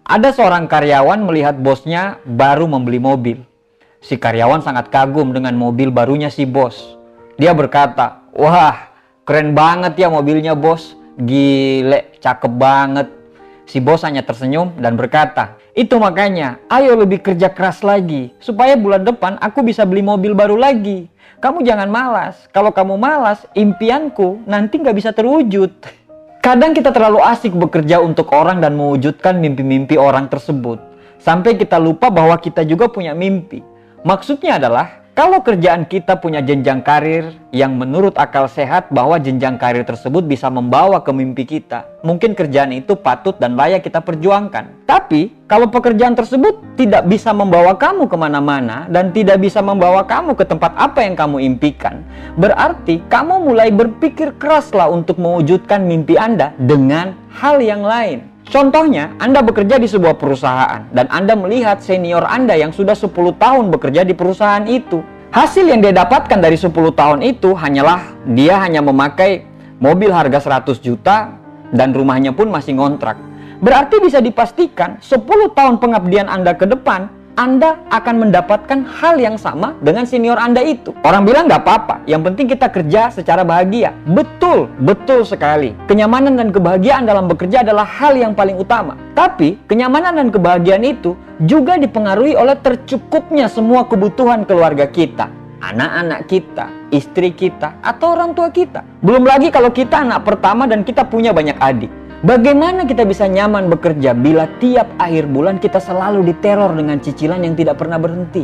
Ada seorang karyawan melihat bosnya baru membeli mobil. Si karyawan sangat kagum dengan mobil barunya si bos. Dia berkata, "Wah, keren banget ya mobilnya bos. Gile, cakep banget." Si bos hanya tersenyum dan berkata, "Itu makanya, ayo lebih kerja keras lagi. Supaya bulan depan aku bisa beli mobil baru lagi. Kamu jangan malas. Kalau kamu malas, impianku nanti nggak bisa terwujud." Kadang kita terlalu asik bekerja untuk orang dan mewujudkan mimpi-mimpi orang tersebut. Sampai kita lupa bahwa kita juga punya mimpi. Maksudnya adalah, kalau kerjaan kita punya jenjang karir yang menurut akal sehat bahwa jenjang karir tersebut bisa membawa ke mimpi kita, mungkin kerjaan itu patut dan layak kita perjuangkan. Tapi, kalau pekerjaan tersebut tidak bisa membawa kamu kemana-mana dan tidak bisa membawa kamu ke tempat apa yang kamu impikan, berarti kamu mulai berpikir keraslah untuk mewujudkan mimpi Anda dengan hal yang lain. Contohnya, Anda bekerja di sebuah perusahaan dan Anda melihat senior Anda yang sudah 10 tahun bekerja di perusahaan itu. Hasil yang dia dapatkan dari 10 tahun itu hanyalah dia hanya memakai mobil harga 100 juta dan rumahnya pun masih ngontrak. Berarti bisa dipastikan 10 tahun pengabdian Anda ke depan, Anda akan mendapatkan hal yang sama dengan senior Anda itu. Orang bilang nggak apa-apa, yang penting kita kerja secara bahagia. Betul, betul sekali. Kenyamanan dan kebahagiaan dalam bekerja adalah hal yang paling utama. Tapi, kenyamanan dan kebahagiaan itu juga dipengaruhi oleh tercukupnya semua kebutuhan keluarga kita. Anak-anak kita, istri kita, atau orang tua kita. Belum lagi kalau kita anak pertama dan kita punya banyak adik. Bagaimana kita bisa nyaman bekerja bila tiap akhir bulan kita selalu diteror dengan cicilan yang tidak pernah berhenti?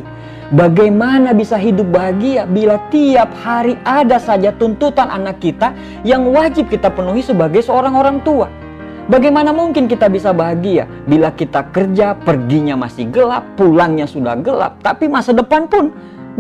Bagaimana bisa hidup bahagia bila tiap hari ada saja tuntutan anak kita yang wajib kita penuhi sebagai seorang orang tua? Bagaimana mungkin kita bisa bahagia bila kita kerja, perginya masih gelap, pulangnya sudah gelap, tapi masa depan pun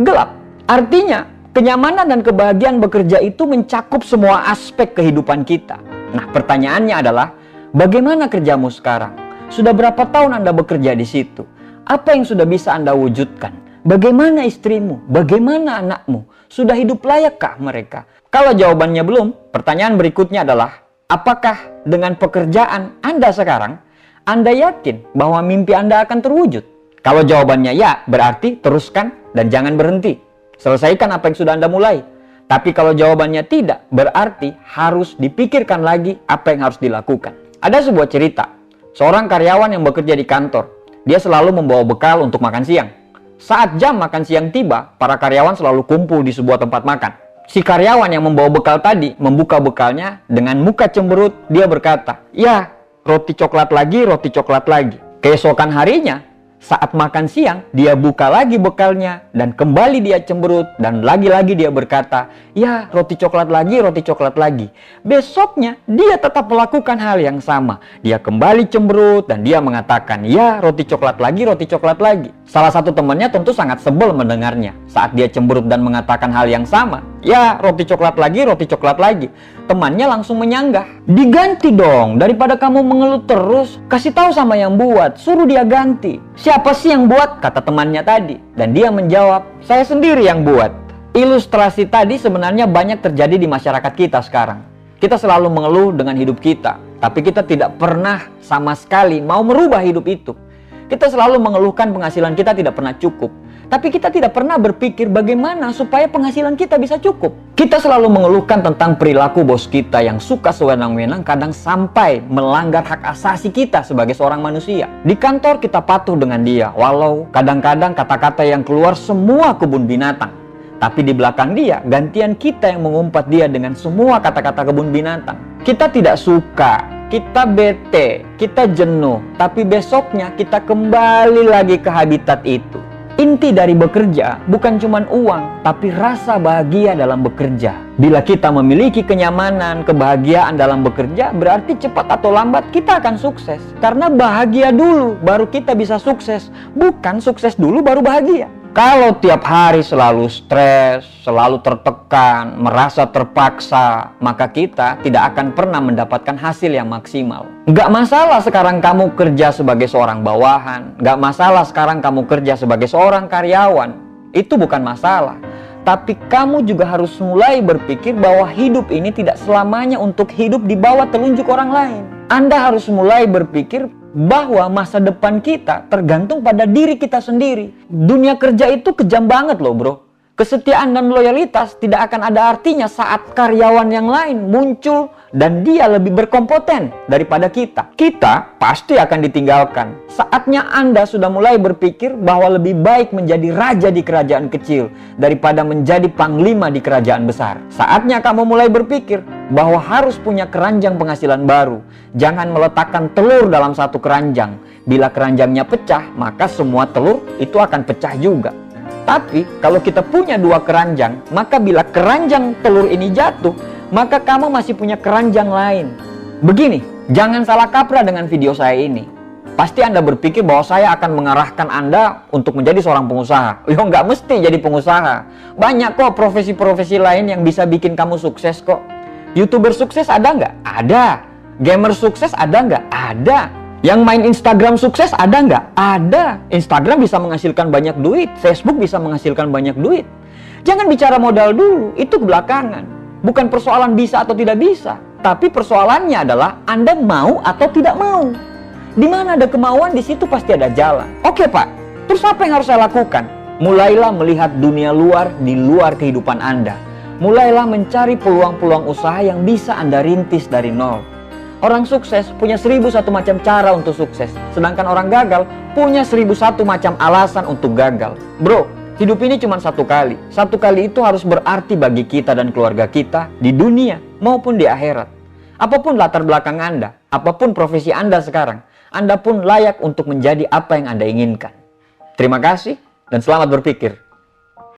gelap? Artinya, kenyamanan dan kebahagiaan bekerja itu mencakup semua aspek kehidupan kita. Nah, pertanyaannya adalah, bagaimana kerjamu sekarang? Sudah berapa tahun Anda bekerja di situ? Apa yang sudah bisa Anda wujudkan? Bagaimana istrimu? Bagaimana anakmu? Sudah hidup layakkah mereka? Kalau jawabannya belum, pertanyaan berikutnya adalah, apakah dengan pekerjaan Anda sekarang, Anda yakin bahwa mimpi Anda akan terwujud? Kalau jawabannya ya, berarti teruskan dan jangan berhenti. Selesaikan apa yang sudah Anda mulai. Tapi kalau jawabannya tidak, berarti harus dipikirkan lagi apa yang harus dilakukan. Ada sebuah cerita, seorang karyawan yang bekerja di kantor. Dia selalu membawa bekal untuk makan siang. Saat jam makan siang tiba, para karyawan selalu kumpul di sebuah tempat makan. Si karyawan yang membawa bekal tadi membuka bekalnya dengan muka cemberut. Dia berkata, "Ya, roti coklat lagi, roti coklat lagi." Keesokan harinya, saat makan siang, dia buka lagi bekalnya dan kembali dia cemberut dan lagi-lagi dia berkata, "Ya, roti coklat lagi, roti coklat lagi." Besoknya, dia tetap melakukan hal yang sama. Dia kembali cemberut dan dia mengatakan, "Ya, roti coklat lagi, roti coklat lagi." Salah satu temannya tentu sangat sebel mendengarnya. Saat dia cemberut dan mengatakan hal yang sama, "Ya, roti coklat lagi, roti coklat lagi." Temannya langsung menyanggah, "Diganti dong, daripada kamu mengeluh terus, kasih tahu sama yang buat, suruh dia ganti." "Siapa sih yang buat?" kata temannya tadi. Dan dia menjawab, "Saya sendiri yang buat." Ilustrasi tadi sebenarnya banyak terjadi di masyarakat kita sekarang. Kita selalu mengeluh dengan hidup kita, tapi kita tidak pernah sama sekali mau merubah hidup itu. Kita selalu mengeluhkan penghasilan kita tidak pernah cukup. Tapi kita tidak pernah berpikir bagaimana supaya penghasilan kita bisa cukup. Kita selalu mengeluhkan tentang perilaku bos kita yang suka sewenang-wenang, kadang sampai melanggar hak asasi kita sebagai seorang manusia. Di kantor kita patuh dengan dia, walau kadang-kadang kata-kata yang keluar semua kebun binatang. Tapi di belakang dia, gantian kita yang mengumpat dia dengan semua kata-kata kebun binatang. Kita tidak suka, kita bete, kita jenuh, tapi besoknya kita kembali lagi ke habitat itu. Inti dari bekerja bukan cuma uang, tapi rasa bahagia dalam bekerja. Bila kita memiliki kenyamanan, kebahagiaan dalam bekerja, berarti cepat atau lambat kita akan sukses. Karena bahagia dulu, baru kita bisa sukses. Bukan sukses dulu, baru bahagia. Kalau tiap hari selalu stres, selalu tertekan, merasa terpaksa, maka kita tidak akan pernah mendapatkan hasil yang maksimal. Gak masalah sekarang kamu kerja sebagai seorang bawahan, gak masalah sekarang kamu kerja sebagai seorang karyawan. Itu bukan masalah. Tapi kamu juga harus mulai berpikir bahwa hidup ini tidak selamanya untuk hidup di bawah telunjuk orang lain. Anda harus mulai berpikir bahwa masa depan kita tergantung pada diri kita sendiri. Dunia kerja itu kejam banget loh bro. Kesetiaan dan loyalitas tidak akan ada artinya saat karyawan yang lain muncul dan dia lebih berkompeten daripada kita. Kita pasti akan ditinggalkan. Saatnya Anda sudah mulai berpikir bahwa lebih baik menjadi raja di kerajaan kecil daripada menjadi panglima di kerajaan besar. Saatnya kamu mulai berpikir bahwa harus punya keranjang penghasilan baru. Jangan meletakkan telur dalam satu keranjang. Bila keranjangnya pecah, maka semua telur itu akan pecah juga. Tapi kalau kita punya dua keranjang, maka bila keranjang telur ini jatuh, maka kamu masih punya keranjang lain. Begini, jangan salah kaprah dengan video saya ini. Pasti Anda berpikir bahwa saya akan mengarahkan Anda untuk menjadi seorang pengusaha. Yo, nggak mesti jadi pengusaha. Banyak kok profesi-profesi lain yang bisa bikin kamu sukses kok. YouTuber sukses ada nggak? Ada. Gamer sukses ada nggak? Ada. Yang main Instagram sukses ada nggak? Ada. Instagram bisa menghasilkan banyak duit. Facebook bisa menghasilkan banyak duit. Jangan bicara modal dulu, itu belakangan. Bukan persoalan bisa atau tidak bisa. Tapi persoalannya adalah Anda mau atau tidak mau. Di mana ada kemauan, di situ pasti ada jalan. Oke Pak, terus apa yang harus saya lakukan? Mulailah melihat dunia luar di luar kehidupan Anda. Mulailah mencari peluang-peluang usaha yang bisa Anda rintis dari nol. Orang sukses punya 1001 macam cara untuk sukses. Sedangkan orang gagal punya 1001 macam alasan untuk gagal. Bro, hidup ini cuma satu kali. Satu kali itu harus berarti bagi kita dan keluarga kita di dunia maupun di akhirat. Apapun latar belakang Anda, apapun profesi Anda sekarang, Anda pun layak untuk menjadi apa yang Anda inginkan. Terima kasih dan selamat berpikir.